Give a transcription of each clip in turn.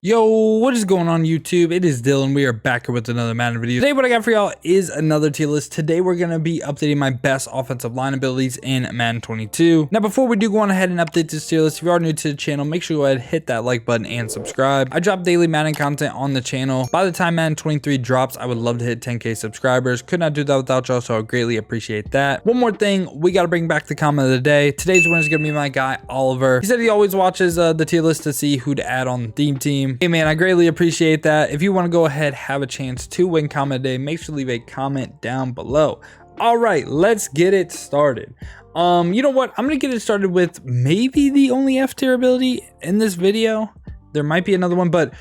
Yo, what is going on YouTube? It is Dylan. We are back here with another Madden video. Today what I got for y'all is another tier list. Today we're going to be updating my best offensive line abilities in Madden 22. Now before we do go on ahead and update this tier list, if you are new to the channel, make sure you go ahead and hit that like button and subscribe. I drop daily Madden content on the channel. By the time Madden 23 drops, I would love to hit 10k subscribers. Could not do that without y'all, so I would greatly appreciate that. One more thing, we got to bring back the comment of the day. Today's winner is going to be my guy Oliver. He said he always watches the tier list to see who to add on the theme team. Hey man, I greatly appreciate that. If you want to go ahead, have a chance to win comment day, make sure to leave a comment down below. All right, let's get it started. You know what? I'm gonna get it started with maybe the only F tier ability in this video. There might be another one, but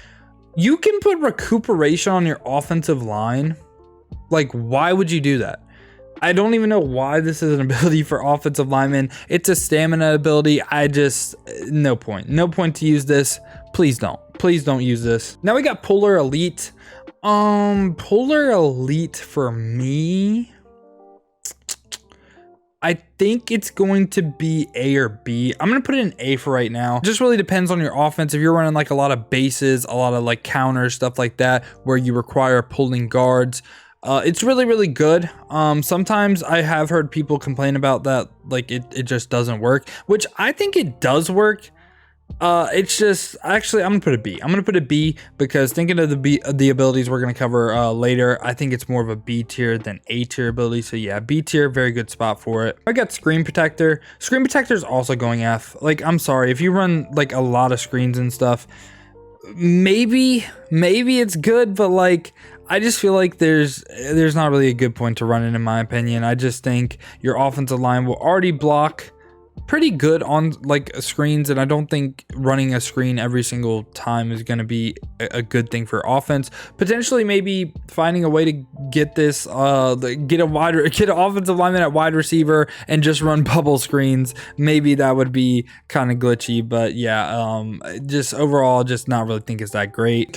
you can put recuperation on your offensive line. Like, why would you do that? I don't even know why this is an ability for offensive linemen. It's a stamina ability. No point to use this. Please don't use this. Now we got Polar Elite. Polar Elite for me, I think it's going to be A or B. I'm going to put it in A for right now. It just really depends on your offense. If you're running like a lot of bases, a lot of like counters, stuff like that, where you require pulling guards, it's really good. Sometimes I have heard people complain about that, like it just doesn't work, which I think it does work. It's just, actually I'm gonna put a B. I'm gonna put a B because thinking of the abilities we're gonna cover later, I think it's more of a B tier than A tier ability. So yeah, B tier, very good spot for it. I got Screen Protector. Screen Protector is also going F. Like, I'm sorry, if you run like a lot of screens and stuff, maybe it's good, but like, I just feel like there's not really a good point to run it, in my opinion. I just think your offensive line will already block pretty good on like screens, and I don't think running a screen every single time is going to be a good thing for offense. Potentially maybe finding a way to get this get an offensive lineman at wide receiver and just run bubble screens. Maybe that would be kind of glitchy, but yeah, just overall just not really think it's that great.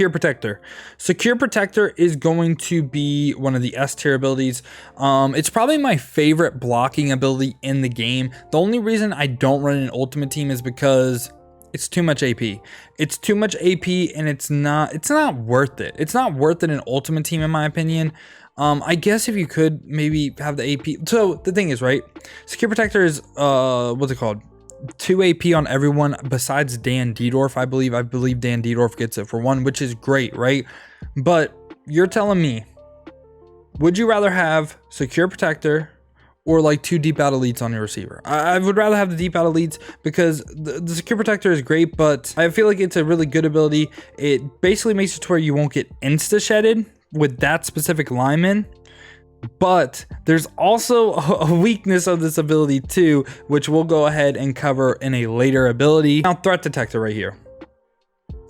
Secure Protector is going to be one of the S tier abilities. It's probably my favorite blocking ability in the game. The only reason I don't run an ultimate team is because it's too much AP. It's too much AP, and it's not worth it. It's not worth it in ultimate team, in my opinion. I guess if you could maybe have the AP. So the thing is, right? Secure Protector is what's it called? 2 AP on everyone besides Dan Diedorf. I believe Dan Diedorf gets it for 1, which is great, right? But you're telling me, would you rather have Secure Protector or like 2 deep out elites on your receiver? I would rather have the deep out elites because the Secure Protector is great, but I feel like it's a really good ability. It basically makes it to where you won't get insta shedded with that specific lineman. But there's also a weakness of this ability too, which we'll go ahead and cover in a later ability. Now, Threat Detector right here.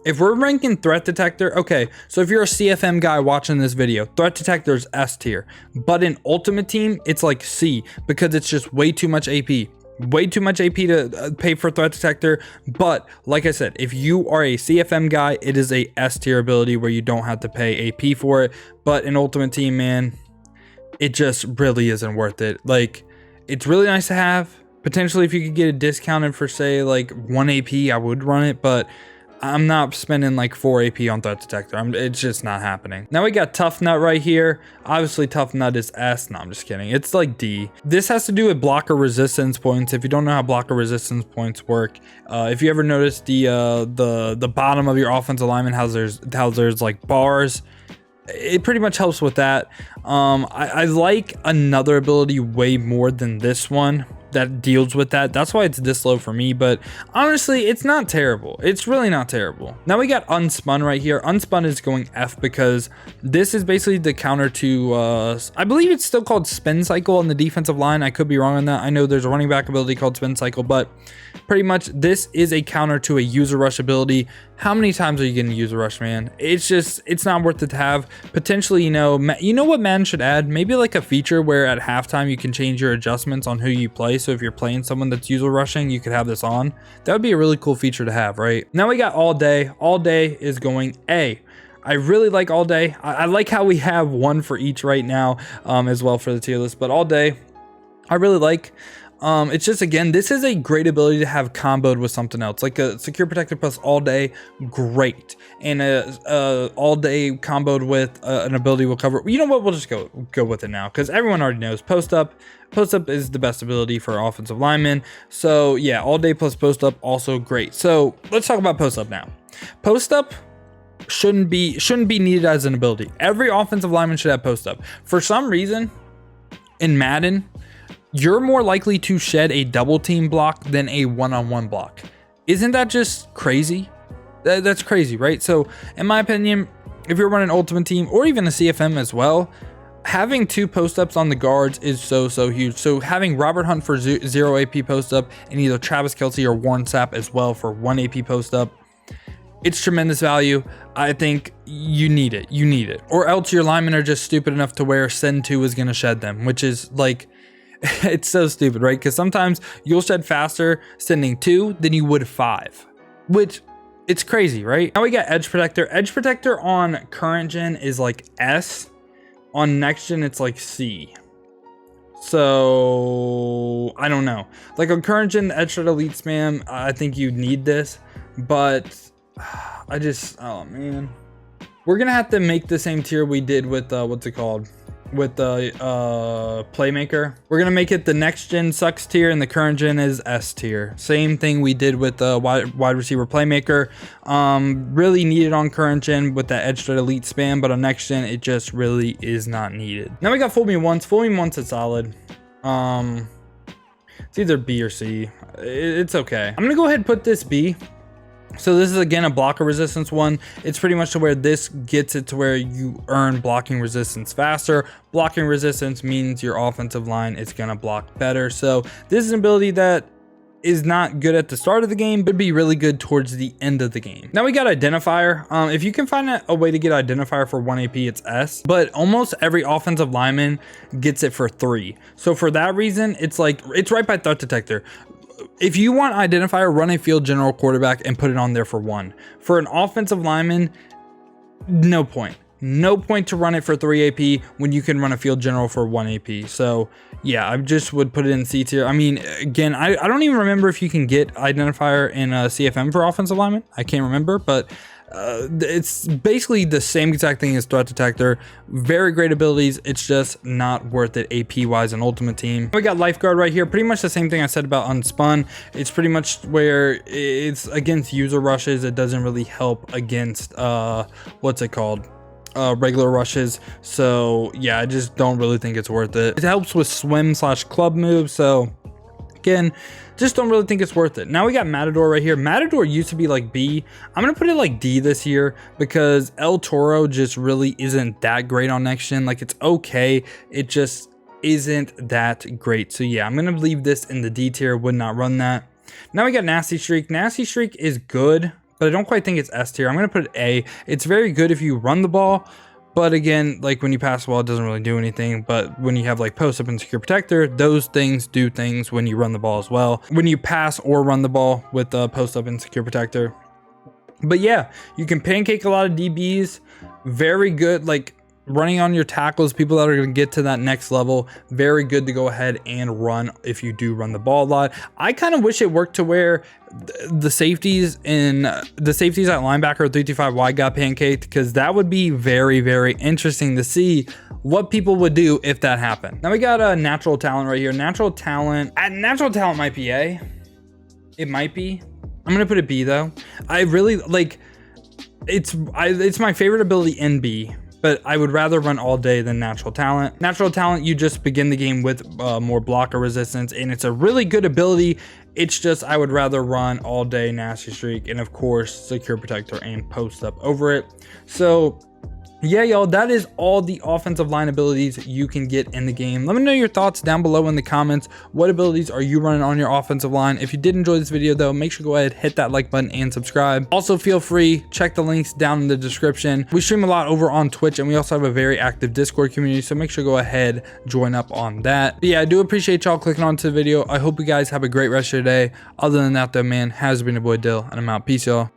If we're ranking Threat Detector, okay, so if you're a CFM guy watching this video, Threat Detector is S tier, but in Ultimate Team, it's like C, because it's just way too much AP. Way too much AP to pay for Threat Detector. But like I said, if you are a CFM guy, it is a S tier ability where you don't have to pay AP for it. But in Ultimate Team, man, it just really isn't worth it. Like, it's really nice to have. Potentially, if you could get it discounted for, say, like 1 AP, I would run it, but I'm not spending like 4 AP on Threat Detector. It's just not happening. Now we got Tough Nut right here. Obviously Tough Nut is S. No, I'm just kidding. It's like D. This has to do with blocker resistance points. If you don't know how blocker resistance points work, if you ever noticed the bottom of your offensive lineman, how there's like bars, it pretty much helps with that. I like another ability way more than this one that deals with that. That's why it's this low for me, but honestly, it's not terrible. It's really not terrible. Now we got Unspun right here. Unspun is going F because this is basically the counter to I believe it's still called Spin Cycle on the defensive line. I could be wrong on that. I know there's a running back ability called Spin Cycle, but pretty much this is a counter to a user rush ability. How many times are you going to use a rush, man? It's not worth it to have. Potentially, you know what Madden should add? Maybe like a feature where at halftime you can change your adjustments on who you play. So if you're playing someone that's user rushing, you could have this on. That would be a really cool feature to have, right? Now we got All Day. All Day is going A. I really like All Day. I like how we have 1 for each right now as well for the tier list, but All Day I really like. It's just, again, this is a great ability to have comboed with something else, like a secure protector plus all day, great, and a all day comboed with an ability will cover. You know what? We'll just go with it now because everyone already knows post up. Post up is the best ability for offensive linemen. So yeah, all day plus post up also great. So let's talk about post up now. Post up shouldn't be needed as an ability. Every offensive lineman should have post up. For some reason, in Madden, you're more likely to shed a double team block than a one-on-one block. Isn't that just crazy? That's crazy, right? So in my opinion, if you're running Ultimate Team or even a CFM as well, having 2 post-ups on the guards is so huge. So having Robert Hunt for 0 AP post-up and either Travis Kelce or Warren Sapp as well for 1 AP post-up, it's tremendous value. I think you need it. Or else your linemen are just stupid enough to where send 2 is going to shed them, which is like, it's so stupid, right? Because sometimes you'll shed faster sending 2 than you would 5, which it's crazy, right? Now we got Edge Protector. Edge Protector on current gen is like S. On next gen, it's like C. So I don't know. Like on current gen, Edge Shred Elite Spam, I think you need this, but I just, oh man, we're gonna have to make the same tier we did with what's it called, with the Playmaker. We're gonna make it the next gen sucks tier and the current gen is S tier. Same thing we did with the wide receiver Playmaker. Really needed on current gen with that Edge Threat Elite Spam, but on next gen it just really is not needed. Now we got Fool Me Once. Fool Me Once is solid. It's either B or C. It's okay. I'm gonna go ahead and put this B. So this is again a blocker resistance one. It's pretty much to where this gets it to where you earn blocking resistance faster. Blocking resistance means your offensive line is gonna block better. So this is an ability that is not good at the start of the game, but be really good towards the end of the game. Now we got identifier. If you can find a way to get identifier for 1 AP, it's S, but almost every offensive lineman gets it for 3. So for that reason, it's like, it's right by threat detector. If you want identifier, run a field general quarterback and put it on there for 1. For an offensive lineman, no point. No point to run it for 3 AP when you can run a field general for 1 AP. So yeah, I just would put it in C tier. I mean, again, I don't even remember if you can get identifier in a CFM for offensive lineman. I can't remember, but it's basically the same exact thing as threat detector. Very great abilities. It's just not worth it AP wise and Ultimate Team. We got Lifeguard right here. Pretty much the same thing I said about Unspun. It's pretty much where it's against user rushes. It doesn't really help against what's it called, regular rushes. So yeah, I just don't really think it's worth it. It helps with swim / club moves. So again, just don't really think it's worth it. Now we got Matador right here. Matador used to be like B. I'm gonna put it like D this year because El Toro just really isn't that great on next gen. Like, it's okay, it just isn't that great. So yeah, I'm gonna leave this in the D tier. Would not run that. Now we got Nasty Streak. Nasty Streak is good, but I don't quite think it's S tier. I'm gonna put it A. It's very good if you run the ball, but again, like when you pass the ball, it doesn't really do anything. But when you have like post up and secure protector, those things do things when you run the ball as well. When you pass or run the ball with post up and secure protector. But yeah, you can pancake a lot of DBs. Very good, like running on your tackles, people that are going to get to that next level. Very good to go ahead and run if you do run the ball a lot. I kind of wish it worked to where the safeties at linebacker 325 wide got pancaked, because that would be very interesting to see what people would do if that happened. Now we got a natural talent right here. Natural talent might be A. It might be. I'm gonna put it B though. I really like it's my favorite ability in B, but I would rather run all day than natural talent. Natural talent, you just begin the game with more blocker resistance, and it's a really good ability. It's just I would rather run all day Nasty Streak, and of course secure protector and post up over it. So yeah, y'all, that is all the offensive line abilities you can get in the game. Let me know your thoughts down below in the comments. What abilities are you running on your offensive line? If you did enjoy this video though, make sure to go ahead, hit that like button and subscribe. Also feel free, check the links down in the description. We stream a lot over on Twitch, and we also have a very active Discord community, so make sure to go ahead, join up on that. But yeah, I do appreciate y'all clicking onto the video. I hope you guys have a great rest of your day. Other than that though, man, has been your boy Dill, and I'm out. Peace, y'all.